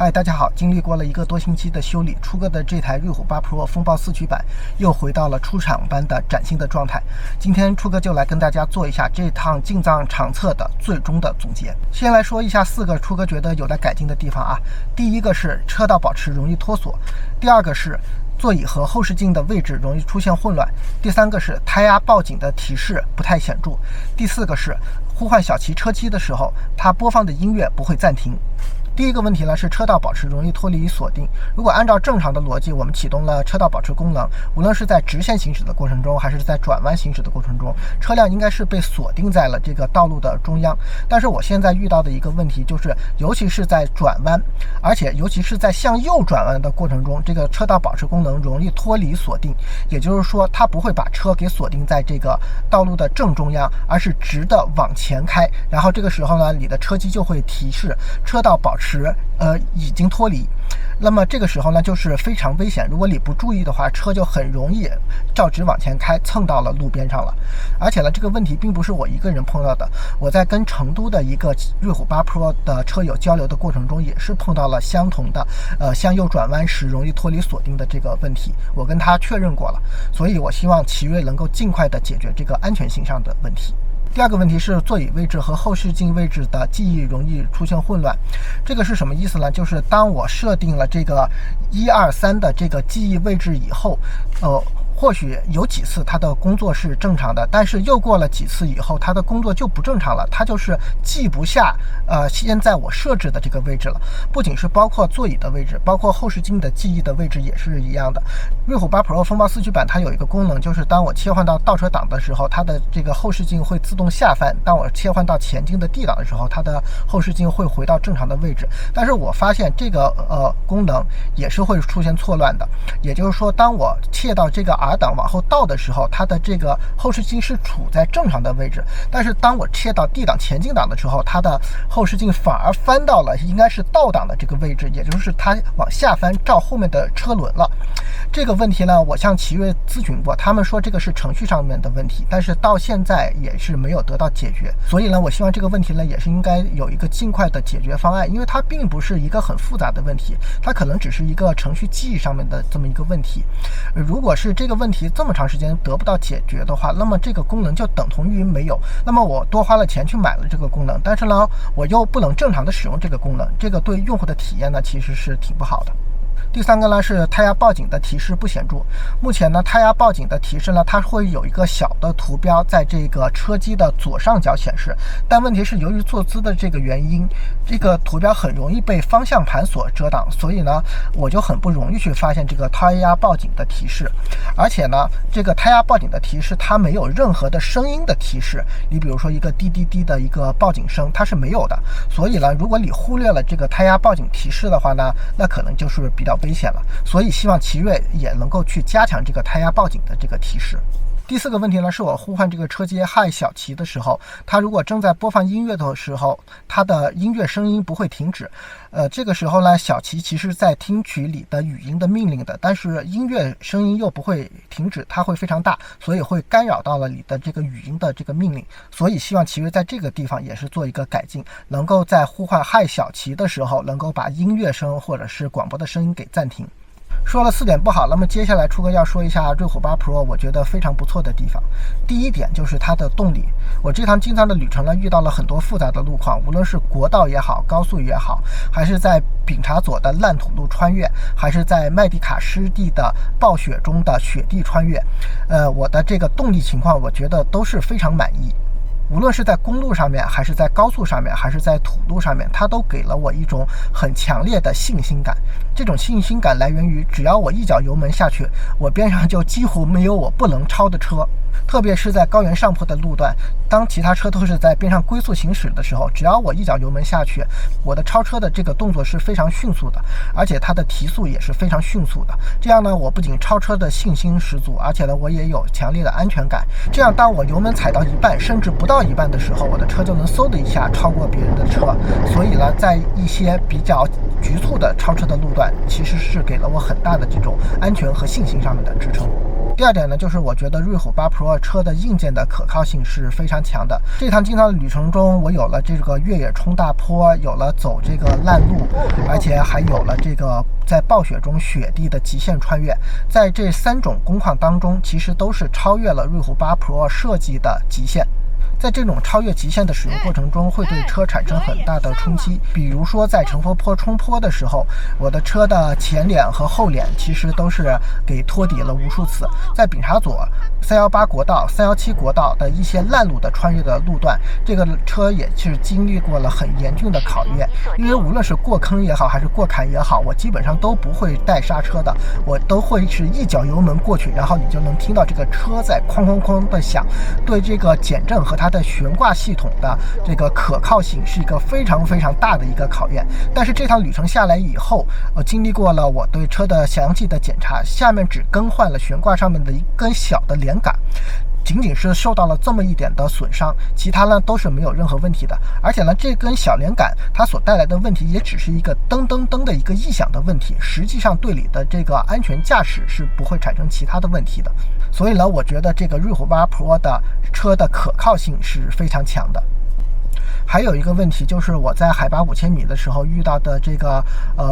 嗨，大家好！经历过了1个多星期的修理，初哥的这台瑞虎8 Pro 风暴4驱版又回到了出厂般的崭新的状态。今天初哥就来跟大家做一下这趟进藏厂测的最终的总结。先来说一下4个初哥觉得有待改进的地方啊。第一个是车道保持容易脱锁，第二个是座椅和后视镜的位置容易出现混乱，第三个是胎压报警的提示不太显著，第四个是呼唤小齐车机的时候，它播放的音乐不会暂停。第一个问题呢是车道保持容易脱离锁定。如果按照正常的逻辑，我们启动了车道保持功能，无论是在直线行驶的过程中，还是在转弯行驶的过程中，车辆应该是被锁定在了这个道路的中央。但是我现在遇到的一个问题就是，尤其是在转弯，而且尤其是在向右转弯的过程中，这个车道保持功能容易脱离锁定。也就是说，它不会把车给锁定在这个道路的正中央，而是直的往前开。然后这个时候呢，你的车机就会提示车道保持已经脱离。那么这个时候呢，就是非常危险。如果你不注意的话，车就很容易照直往前开，蹭到了路边上了。而且呢，这个问题并不是我一个人碰到的，我在跟成都的一个瑞虎8 Pro 的车友交流的过程中，也是碰到了相同的向右转弯时容易脱离锁定的这个问题。我跟他确认过了，所以我希望奇瑞能够尽快的解决这个安全性上的问题。第二个问题是座椅位置和后视镜位置的记忆容易出现混乱。这个是什么意思呢？就是当我设定了这个1、2、3的这个记忆位置以后，或许有几次它的工作是正常的，但是又过了几次以后，它的工作就不正常了，它就是记不下现在我设置的这个位置了。不仅是包括座椅的位置，包括后视镜的记忆的位置也是一样的。瑞虎8 Pro 风暴4驱版它有一个功能，就是当我切换到倒车档的时候，它的这个后视镜会自动下翻；当我切换到前进的 D 档的时候，它的后视镜会回到正常的位置。但是我发现这个功能也是会出现错乱的。也就是说，当我切到这个 R 档往后倒的时候，它的这个后视镜是处在正常的位置，但是当我切到 D 档前进档的时候，它的后视镜反而翻到了应该是倒档的这个位置，也就是它往下翻照后面的车轮了。这个问题呢，我向奇瑞咨询过，他们说这个是程序上面的问题，但是到现在也是没有得到解决。所以呢，我希望这个问题呢也是应该有一个尽快的解决方案，因为它并不是一个很复杂的问题，它可能只是一个程序记忆上面的这么一个问题。如果是这个问题这么长时间得不到解决的话，那么这个功能就等同于没有。那么我多花了钱去买了这个功能，但是呢，我又不能正常的使用这个功能，这个对用户的体验呢其实是挺不好的。第三个呢是胎压报警的提示不显著。目前呢，胎压报警的提示呢，它会有一个小的图标在这个车机的左上角显示，但问题是由于坐姿的这个原因，这个图标很容易被方向盘所遮挡，所以呢，我就很不容易去发现这个胎压报警的提示。而且呢，这个胎压报警的提示它没有任何的声音的提示，你比如说一个滴滴滴的一个报警声，它是没有的。所以呢，如果你忽略了这个胎压报警提示的话呢，那可能就是比较危险了。所以希望奇瑞也能够去加强这个胎压报警的这个提示。第4个问题呢，是我呼唤这个车机嗨小齐的时候，它如果正在播放音乐的时候，它的音乐声音不会停止。这个时候呢，小齐其实在听取你的语音的命令的，但是音乐声音又不会停止，它会非常大，所以会干扰到了你的这个语音的这个命令。所以希望奇瑞在这个地方也是做一个改进，能够在呼唤嗨小齐的时候，能够把音乐声或者是广播的声音给暂停。说了4点不好，那么接下来初哥要说一下瑞虎8 Pro 我觉得非常不错的地方。第一点就是它的动力。我这趟进藏的旅程呢，遇到了很多复杂的路况，无论是国道也好，高速也好，还是在丙察左的烂土路穿越，还是在麦迪卡湿地的暴雪中的雪地穿越，我的这个动力情况我觉得都是非常满意。无论是在公路上面，还是在高速上面，还是在土路上面，它都给了我一种很强烈的信心感。这种信心感来源于，只要我一脚油门下去，我边上就几乎没有我不能超的车。特别是在高原上坡的路段，当其他车都是在边上龟速行驶的时候，只要我一脚油门下去，我的超车的这个动作是非常迅速的，而且它的提速也是非常迅速的。这样呢，我不仅超车的信心十足，而且呢，我也有强烈的安全感。这样，当我油门踩到一半，甚至不到一半的时候，我的车就能嗖的一下超过别人的车。所以呢，在一些比较局促的超车的路段，其实是给了我很大的这种安全和信心上面的支撑。第二点呢，就是我觉得瑞虎8 Pro 车的硬件的可靠性是非常强的。这趟经常的旅程中，我有了这个越野冲大坡，有了走这个烂路，而且还有了这个在暴雪中雪地的极限穿越。在这3种工况当中，其实都是超越了瑞虎8 Pro 设计的极限。在这种超越极限的使用过程中，会对车产生很大的冲击。比如说，在乘风坡冲坡的时候，我的车的前脸和后脸其实都是给拖底了无数次。在丙察左、318国道、317国道的一些烂路的穿越的路段，这个车也是经历过了很严峻的考验。因为无论是过坑也好，还是过坎也好，我基本上都不会带刹车的，我都会是一脚油门过去，然后你就能听到这个车在哐哐哐的响。对这个减震和它的悬挂系统的这个可靠性是一个非常非常大的一个考验。但是这趟旅程下来以后，经历过了我对车的详细的检查，下面只更换了悬挂上面的一根小的连杆，仅仅是受到了这么一点的损伤，其他呢都是没有任何问题的。而且呢，这根小连杆它所带来的问题也只是一个噔噔噔的一个异响的问题，实际上对你的这个安全驾驶是不会产生其他的问题的。所以呢，我觉得这个瑞虎8 Pro 的车的可靠性是非常强的。还有一个问题就是我在海拔5000米的时候遇到的这个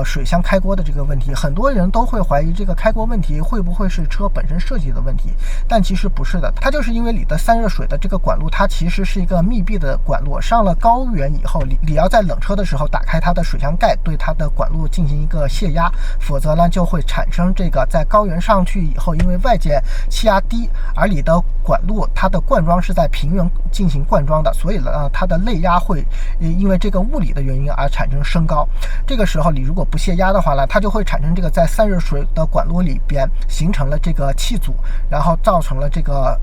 水箱开锅的这个问题，很多人都会怀疑这个开锅问题会不会是车本身设计的问题，但其实不是的，它就是因为你的散热水的这个管路它其实是一个密闭的管路，上了高原以后你要在冷车的时候打开它的水箱盖，对它的管路进行一个泄压，否则呢就会产生这个在高原上去以后，因为外界气压低，而你的管路它的灌装是在平原进行灌装的，所以呢它的内压会因为这个物理的原因而产生升高。这个时候你如果不泄压的话呢，它就会产生这个在散热水的管路里边形成了这个气阻，然后造成了这个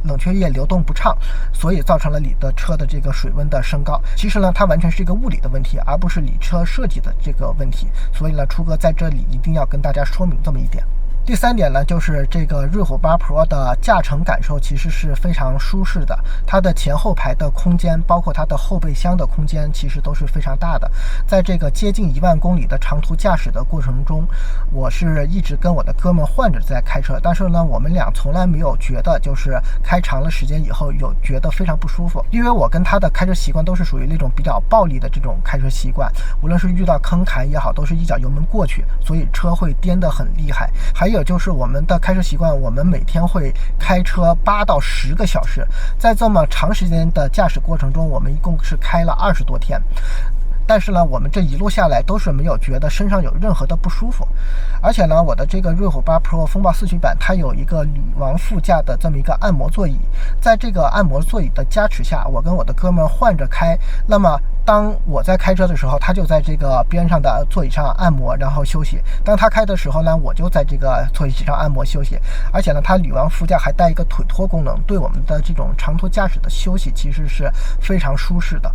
冷却液流动不畅，所以造成了你的车的这个水温的升高。其实呢它完全是一个物理的问题，而不是你车设计的这个问题。所以呢初哥在这里一定要跟大家说明这么一点。第3点呢，就是这个瑞虎8 Pro 的驾乘感受其实是非常舒适的，它的前后排的空间，包括它的后备箱的空间，其实都是非常大的。在这个接近1万公里的长途驾驶的过程中，我是一直跟我的哥们换着在开车，但是呢，我们俩从来没有觉得就是开长了时间以后有觉得非常不舒服，因为我跟他的开车习惯都是属于那种比较暴力的这种开车习惯，无论是遇到坑坎也好，都是一脚油门过去，所以车会颠得很厉害。还有就是我们的开车习惯，我们每天会开车8到10个小时，在这么长时间的驾驶过程中，我们一共是开了20多天。但是呢，我们这一路下来都是没有觉得身上有任何的不舒服。而且呢，我的这个瑞虎8 Pro 风暴4驱版它有一个女王副驾的这么一个按摩座椅，在这个按摩座椅的加持下，我跟我的哥们换着开，那么当我在开车的时候，他就在这个边上的座椅上按摩然后休息，当他开的时候呢，我就在这个座椅上按摩休息。而且呢，它女王副驾还带一个腿托功能，对我们的这种长途驾驶的休息其实是非常舒适的。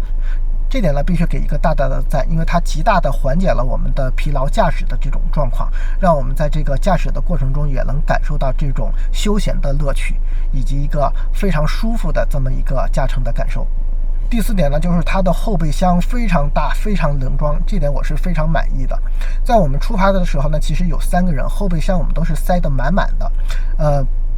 这点呢必须给一个大大的赞，因为它极大的缓解了我们的疲劳驾驶的这种状况，让我们在这个驾驶的过程中也能感受到这种休闲的乐趣，以及一个非常舒服的这么一个驾乘的感受。第4点呢，就是它的后备箱非常大，非常能装，这点我是非常满意的。在我们出发的时候呢，其实有3个人，后备箱我们都是塞得满满的，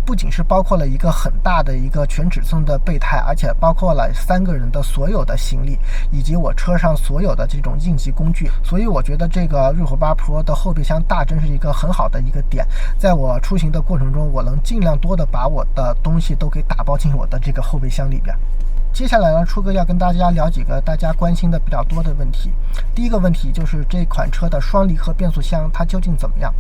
不仅是包括了一个很大的一个全尺寸的备胎，而且包括了3个人的所有的行李，以及我车上所有的这种应急工具。所以我觉得这个瑞虎8 Pro 的后备箱大真是一个很好的一个点，在我出行的过程中，我能尽量多的把我的东西都给打包进我的这个后备箱里边。接下来呢，初哥要跟大家聊几个大家关心的比较多的问题。第一个问题就是这款车的双离合变速箱它究竟怎么样？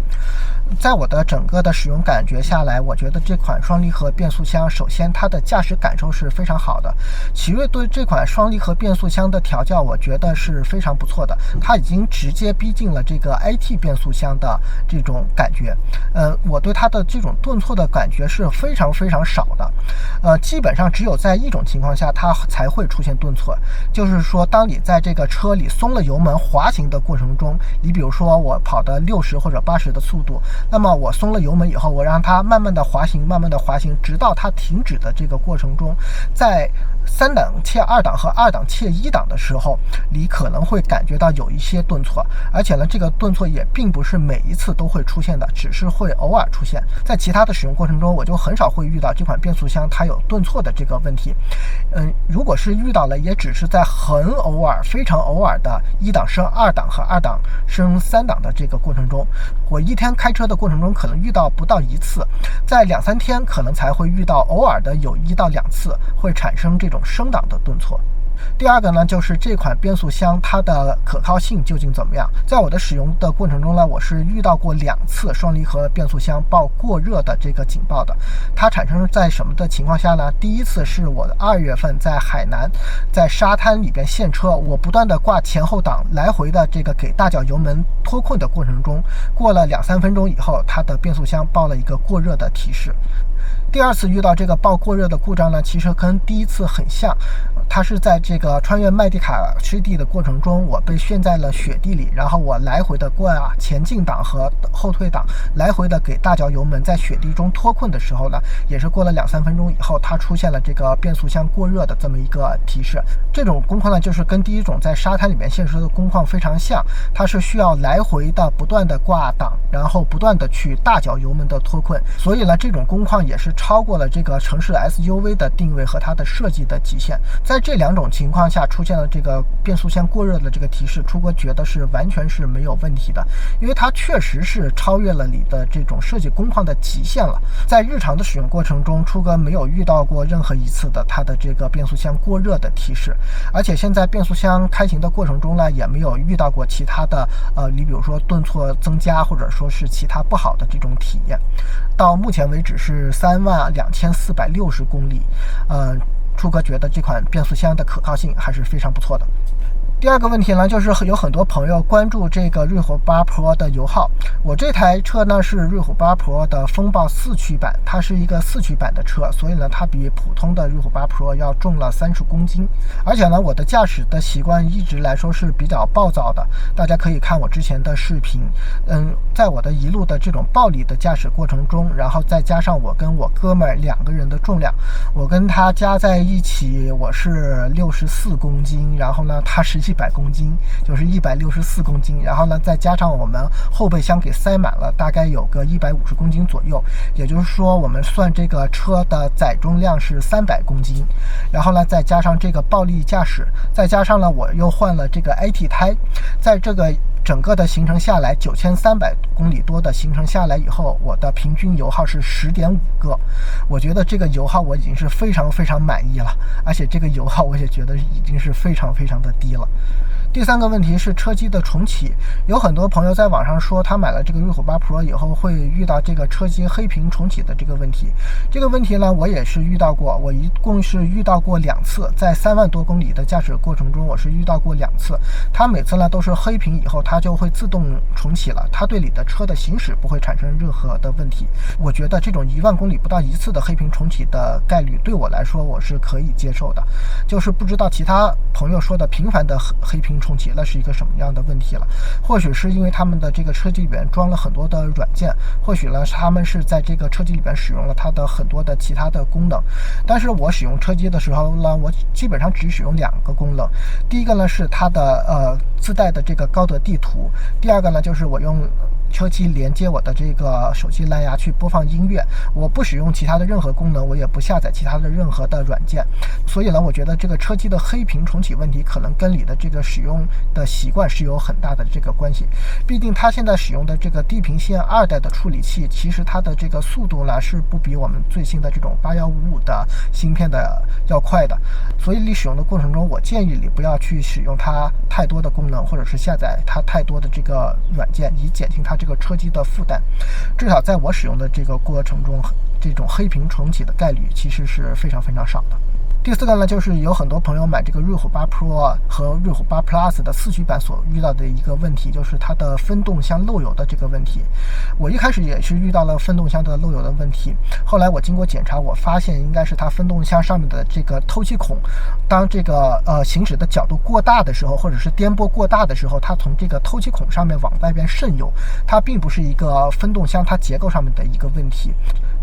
在我的整个的使用感觉下来，我觉得这款双离合变速箱，首先它的驾驶感受是非常好的。奇瑞对这款双离合变速箱的调教，我觉得是非常不错的，它已经直接逼近了这个 IT 变速箱的这种感觉。我对它的这种顿挫的感觉是非常非常少的。基本上只有在一种情况下它才会出现顿挫，就是说当你在这个车里松了油门滑行的过程中，你比如说我跑的60或者80的速度，那么我松了油门以后，我让它慢慢的滑行，慢慢的滑行，直到它停止的这个过程中，在3档切2档和2档切1档的时候，你可能会感觉到有一些顿挫，而且呢，这个顿挫也并不是每一次都会出现的，只是会偶尔出现。在其他的使用过程中，我就很少会遇到这款变速箱它有顿挫的这个问题。如果是遇到了，也只是在很偶尔、非常偶尔的1档升2档和2档升3档的这个过程中，我一天开车的过程中可能遇到不到1次，在2、3天可能才会遇到偶尔的有1到2次会产生这种升档的顿挫。第二个呢，就是这款变速箱它的可靠性究竟怎么样？在我的使用的过程中呢，我是遇到过2次双离合变速箱报过热的这个警报的。它产生在什么的情况下呢？第一次是我的2月份在海南，在沙滩里边现车，我不断的挂前后档来回的这个给大脚油门脱困的过程中，过了2、3分钟以后，它的变速箱报了一个过热的提示。第二次遇到这个报过热的故障呢，其实跟第一次很像，它是在这个穿越麦地卡湿地的过程中，我被陷在了雪地里，然后我来回的挂前进档和后退档，来回的给大脚油门，在雪地中脱困的时候呢，也是过了2、3分钟以后，它出现了这个变速箱过热的这么一个提示。这种工况呢，就是跟第一种在沙滩里面现车的工况非常像，它是需要来回的不断的挂档，然后不断的去大脚油门的脱困，所以呢，这种工况也是超过了这个城市 SUV 的定位和它的设计的极限。在这2种情况下出现了这个变速箱过热的这个提示，出哥觉得是完全是没有问题的，因为它确实是超越了你的这种设计工况的极限了。在日常的使用过程中，出哥没有遇到过任何一次的它的这个变速箱过热的提示，而且现在变速箱开行的过程中呢，也没有遇到过其他的你比如说顿挫增加或者说是其他不好的这种体验。到目前为止是32460公里，出哥觉得这款变速箱的可靠性还是非常不错的。第二个问题呢，就是有很多朋友关注这个瑞虎8 Pro 的油耗。我这台车呢是瑞虎8 Pro 的风暴4驱版，它是一个4驱版的车，所以呢它比普通的瑞虎8 Pro 要重了30公斤。而且呢，我的驾驶的习惯一直来说是比较暴躁的，大家可以看我之前的视频。在我的一路的这种暴力的驾驶过程中，然后再加上我跟我哥们2个人的重量，我跟他加在一起我是64公斤，然后呢他是100公斤，就是164公斤，然后呢再加上我们后备箱给塞满了，大概有个150公斤左右，也就是说我们算这个车的载重量是300公斤，然后呢再加上这个暴力驾驶，再加上呢我又换了这个 AT 胎，在这个整个的行程下来9300公里多的行程下来以后，我的平均油耗是10.5个。我觉得这个油耗我已经是非常非常满意了，而且这个油耗我也觉得已经是非常非常的低了。第三个问题是车机的重启，有很多朋友在网上说他买了这个瑞虎8 Pro 以后会遇到这个车机黑屏重启的这个问题。这个问题呢，我也是遇到过，我一共是遇到过2次，在3万多公里的驾驶过程中，我是遇到过2次。它每次呢都是黑屏以后，它就会自动重启了，它对你的车的行驶不会产生任何的问题。我觉得这种1万公里不到1次的黑屏重启的概率，对我来说我是可以接受的。就是不知道其他朋友说的频繁的黑屏重启那是一个什么样的问题了。或许是因为他们的这个车机里边装了很多的软件，或许呢他们是在这个车机里边使用了它的很多的其他的功能。但是我使用车机的时候呢，我基本上只使用2个功能。第一个呢是它的自带的这个高德地图，第二个呢就是我用车机连接我的这个手机蓝牙去播放音乐，我不使用其他的任何功能，我也不下载其他的任何的软件。所以呢，我觉得这个车机的黑屏重启问题可能跟你的这个使用的习惯是有很大的这个关系。毕竟它现在使用的这个低频线2代的处理器，其实它的这个速度呢是不比我们最新的这种8155的芯片的要快的。所以你使用的过程中，我建议你不要去使用它太多的功能，或者是下载它太多的这个软件，以减轻它这个车机的负担。至少在我使用的这个过程中，这种黑屏重启的概率其实是非常非常少的。第四个呢，就是有很多朋友买这个瑞虎8 Pro 和瑞虎8 Plus 的4驱版所遇到的一个问题，就是它的分动箱漏油的这个问题。我一开始也是遇到了分动箱的漏油的问题，后来我经过检查，我发现应该是它分动箱上面的这个透气孔，当这个行驶的角度过大的时候，或者是颠簸过大的时候，它从这个透气孔上面往外边渗油，它并不是一个分动箱它结构上面的一个问题。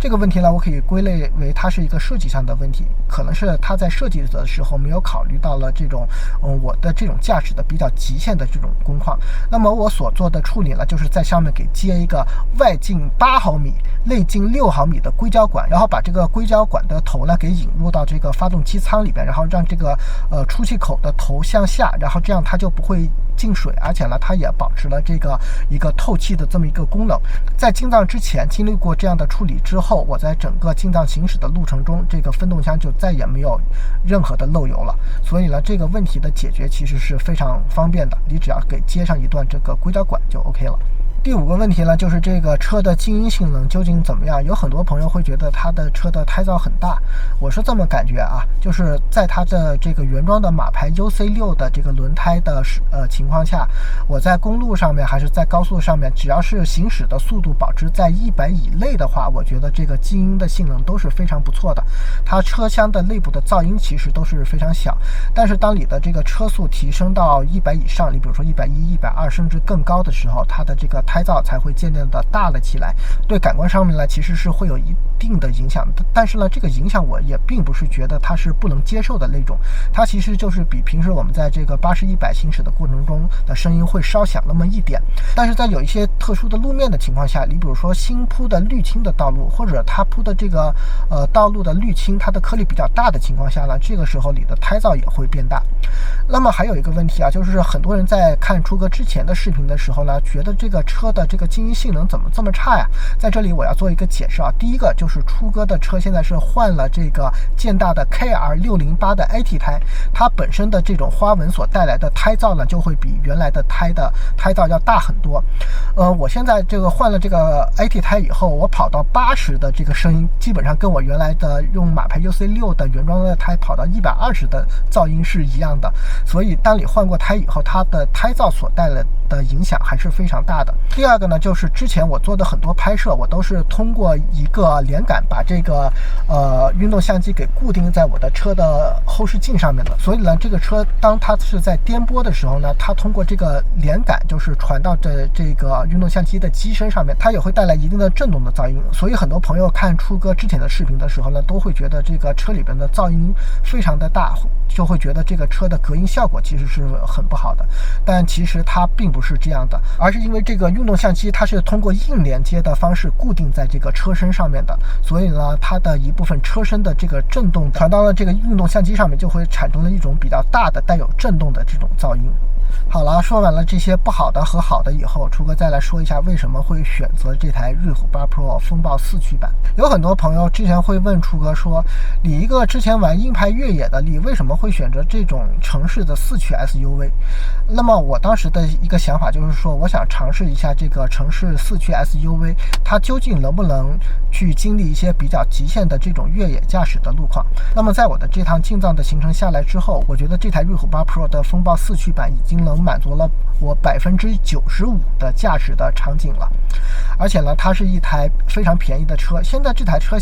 这个问题呢，我可以归类为它是一个设计上的问题，可能是它在设计的时候没有考虑到了这种我的这种驾驶的比较极限的这种工况。那么我所做的处理呢，就是在上面给接一个外径8毫米、内径6毫米的硅胶管，然后把这个硅胶管的头呢给引入到这个发动机舱里边，然后让这个出气口的头向下，然后这样它就不会进水，而且呢它也保持了这个一个透气的这么一个功能。在进藏之前经历过这样的处理之后，我在整个进藏行驶的路程中，这个分动箱就再也没有任何的漏油了。所以呢，这个问题的解决其实是非常方便的，你只要给接上一段这个硅胶管就 OK 了。第5个问题呢，就是这个车的静音性能究竟怎么样？有很多朋友会觉得它的车的胎噪很大，我是这么感觉啊，就是在它的这个原装的马牌 UC6 的这个轮胎的情况下，我在公路上面还是在高速上面，只要是行驶的速度保持在100以内的话，我觉得这个静音的性能都是非常不错的。它车厢的内部的噪音其实都是非常小，但是当你的这个车速提升到100以上，你比如说110、120甚至更高的时候，它的这个胎噪才会渐渐的大了起来，对感官上面呢其实是会有一定的影响。但是呢，这个影响我也并不是觉得它是不能接受的那种，它其实就是比平时我们在这个80、100行驶的过程中的声音会稍响那么一点。但是在有一些特殊的路面的情况下，你比如说新铺的沥青的道路，或者它铺的这个道路的沥青它的颗粒比较大的情况下呢，这个时候你的胎噪也会变大。那么还有一个问题啊，就是很多人在看出哥之前的视频的时候呢，觉得这个车的这个静音性能怎么这么差呀？在这里我要做一个解释啊。第一个就是出哥的车现在是换了这个建大的 KR608 的 AT 胎，它本身的这种花纹所带来的胎噪呢，就会比原来的胎噪要大很多。我现在这个换了这个 AT 胎以后，我跑到80的这个声音，基本上跟我原来的用马牌 UC6 的原装的胎跑到120的噪音是一样的。所以当你换过胎以后，它的胎噪所带来的影响还是非常大的。第二个呢，就是之前我做的很多拍摄，我都是通过一个连杆把这个运动相机给固定在我的车的后视镜上面的。所以呢，这个车当它是在颠簸的时候呢，它通过这个连杆就是传到这个运动相机的机身上面，它也会带来一定的震动的噪音。所以很多朋友看出哥之前的视频的时候呢，都会觉得这个车里边的噪音非常的大，就会觉得这个车的隔音效果其实是很不好的。但其实它并不是这样的，而是因为这个运动相机它是通过硬连接的方式固定在这个车身上面的，所以呢，它的一部分车身的这个震动传到了这个运动相机上面，就会产生了一种比较大的带有震动的这种噪音。好了，说完了这些不好的和好的以后，出哥再来说一下为什么会选择这台瑞虎8 Pro 风暴4驱版。有很多朋友之前会问出哥说，你一个之前玩硬派越野的，你为什么会选择这种城市的4驱 SUV？ 那么我当时的一个想法就是说，我想尝试一下这个城市4驱 SUV 它究竟能不能去经历一些比较极限的这种越野驾驶的路况。那么在我的这趟进藏的行程下来之后，我觉得这台瑞虎8 Pro 的风暴4驱版已经能满足了我95%的驾驶的场景了。而且呢，它是一台非常便宜的车，现在这台车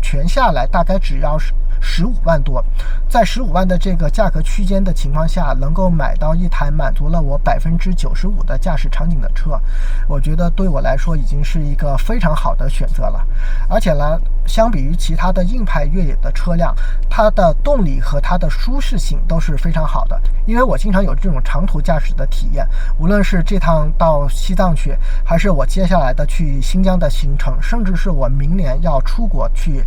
全下来大概只要15万多，在15万的这个价格区间的情况下，能够买到一台满足了我95%的驾驶场景的车，我觉得对我来说已经是一个非常好的选择了。而且呢，相比于其他的硬派越野的车辆，它的动力和它的舒适性都是非常好的。因为我经常有这种长途驾驶的体验，无论是这趟到西藏去，还是我接下来的去新疆的行程，甚至是我明年要出国去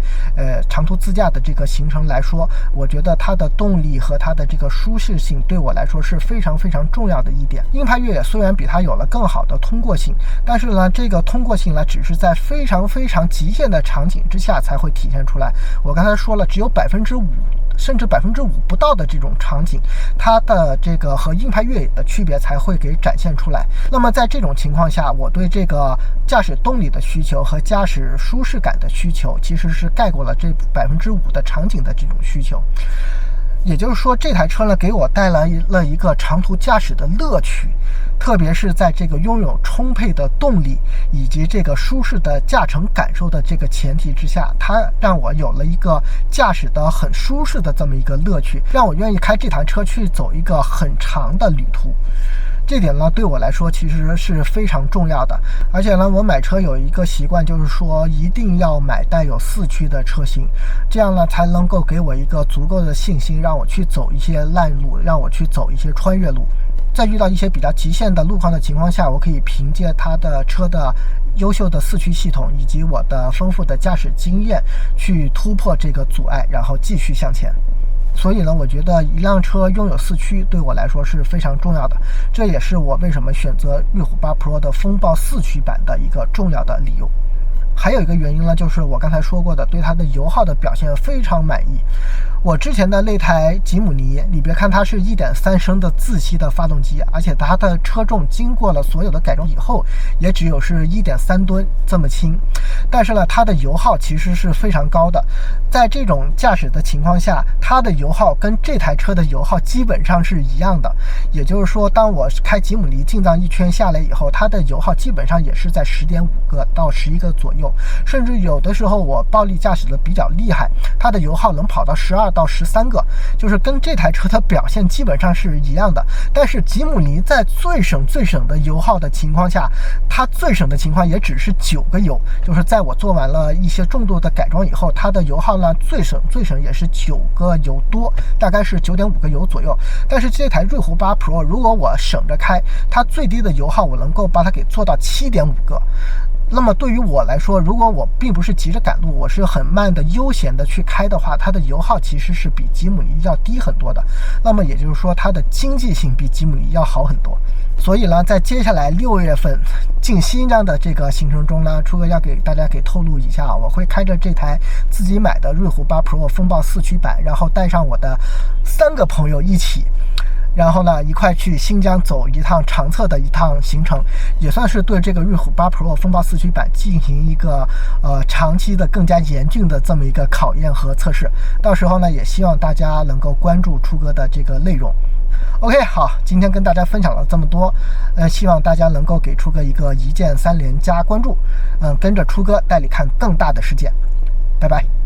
长途自驾的这个行程来说，我觉得它的动力和它的这个舒适性对我来说是非常非常重要的一点。硬派越野虽然比它有了更好的通过性，但是呢，这个通过性呢，只是在非常非常极限的场景之下才会体现出来。我刚才说了，只有5%甚至5%不到的这种场景，它的这个和硬派越野的区别才会给展现出来。那么在这种情况下，我对这个驾驶动力的需求和驾驶舒适感的需求，其实是盖过了这5%的场景的这种需求。也就是说，这台车呢，给我带来了一个长途驾驶的乐趣，特别是在这个拥有充沛的动力以及这个舒适的驾乘感受的这个前提之下，它让我有了一个驾驶的很舒适的这么一个乐趣，让我愿意开这台车去走一个很长的旅途。这点呢对我来说其实是非常重要的。而且呢，我买车有一个习惯，就是说一定要买带有4驱的车型，这样呢才能够给我一个足够的信心，让我去走一些烂路，让我去走一些穿越路。在遇到一些比较极限的路况的情况下，我可以凭借它的车的优秀的4驱系统以及我的丰富的驾驶经验去突破这个阻碍，然后继续向前。所以呢，我觉得一辆车拥有4驱对我来说是非常重要的，这也是我为什么选择瑞虎8 Pro 的风暴4驱版的一个重要的理由。还有一个原因呢，就是我刚才说过的，对它的油耗的表现非常满意。我之前的那台吉姆尼，你别看它是1.3升的自吸的发动机，而且它的车重经过了所有的改装以后，也只有是1.3吨这么轻，但是呢，它的油耗其实是非常高的。在这种驾驶的情况下，它的油耗跟这台车的油耗基本上是一样的。也就是说，当我开吉姆尼进藏一圈下来以后，它的油耗基本上也是在10.5个到11个左右，甚至有的时候我暴力驾驶的比较厉害，它的油耗能跑到12到13个，就是跟这台车的表现基本上是一样的。但是吉姆尼在最省的油耗的情况下，它最省的情况也只是9个油，就是在我做完了一些重度的改装以后，它的油耗呢最省也是9个油多，大概是9.5个油左右。但是这台瑞虎8 Pro 如果我省着开，它最低的油耗我能够把它给做到7.5个。那么对于我来说，如果我并不是急着赶路，我是很慢的悠闲的去开的话，它的油耗其实是比吉姆尼要低很多的。那么也就是说，它的经济性比吉姆尼要好很多。所以呢，在接下来6月份进新疆的这个行程中呢，初哥要给大家透露一下，我会开着这台自己买的瑞虎8 Pro 风暴4驱版，然后带上我的3个朋友一起，然后呢一块去新疆走一趟长测的一趟行程，也算是对这个瑞虎8 Pro 风暴4驱版进行一个长期的更加严峻的这么一个考验和测试。到时候呢，也希望大家能够关注初哥的这个内容。OK， 好，今天跟大家分享了这么多，希望大家能够给初哥一个一键3连加关注，跟着初哥带你看更大的世界，拜拜。